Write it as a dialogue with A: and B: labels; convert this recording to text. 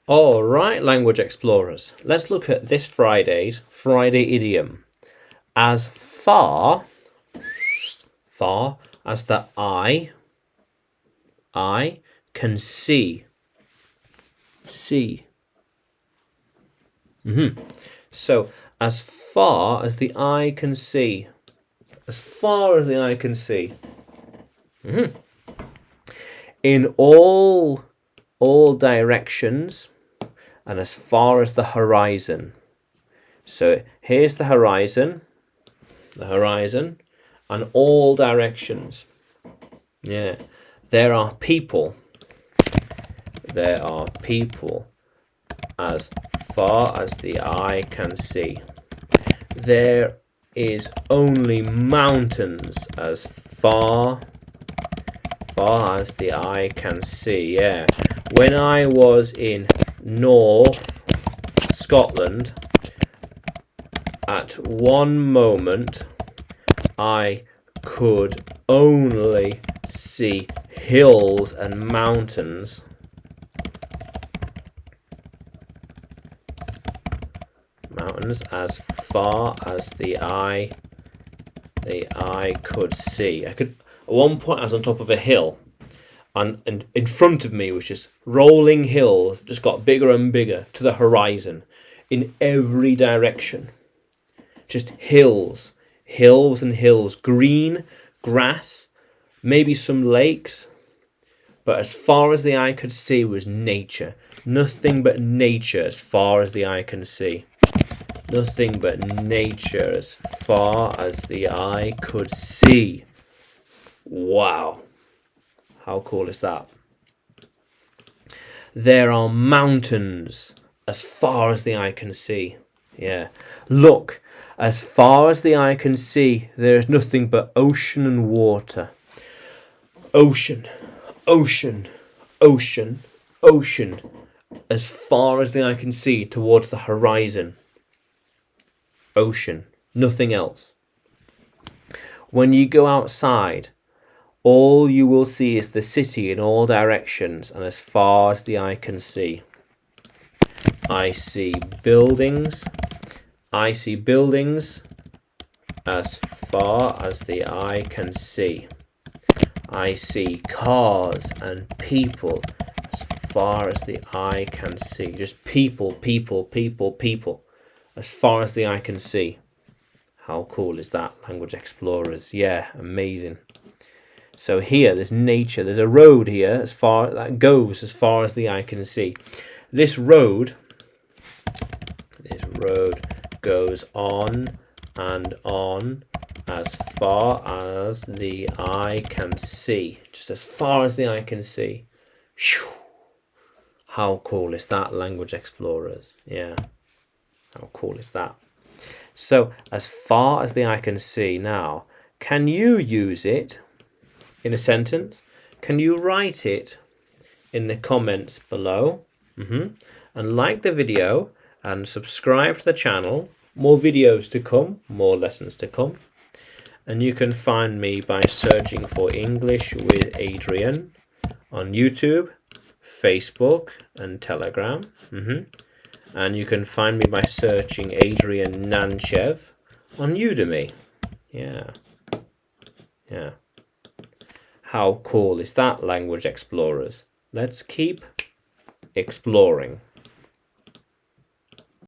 A: All right, language explorers. Let's look at this Friday's Friday idiom. As far as the eye can see. See. So, as far as the eye can see. As far as the eye can see. In all directions and as far as the horizon. So here's the horizon, and all directions. Yeah, there are people as far as the eye can see. There is only mountains as far as the eye can see. Yeah, when I was in North Scotland, at one moment I could only see hills and mountains. Mountains as far as the eye could see. At one point I was on top of a hill, and in front of me was just rolling hills, just got bigger and bigger to the horizon in every direction. Just hills and hills, green grass, maybe some lakes, but as far as the eye could see was nature. Nothing but nature as far as the eye can see. Nothing but nature as far as the eye could see. Wow. How cool is that? There are mountains as far as the eye can see. Yeah. Look, as far as the eye can see, there is nothing but ocean and water. Ocean, ocean, ocean, ocean. As far as the eye can see towards the horizon. Ocean, nothing else. When you go outside, all you will see is the city in all directions and as far as the eye can see. I see buildings. I see buildings as far as the eye can see. I see cars and people as far as the eye can see. Just people, people, people, people as far as the eye can see. How cool is that, language explorers? Yeah, amazing. So here, there's nature. There's a road here as far that goes as far as the eye can see. This road goes on and on as far as the eye can see. Just as far as the eye can see. How cool is that, language explorers? Yeah. How cool is that? So, as far as the eye can see. Now, can you use it in a sentence? Can you write it in the comments below? And like the video and subscribe to the channel. More videos to come, more lessons to come. And you can find me by searching for English with Adrian on YouTube, Facebook and Telegram. And you can find me by searching Adrian Nanchev on Udemy. Yeah. How cool is that, language explorers? Let's keep exploring.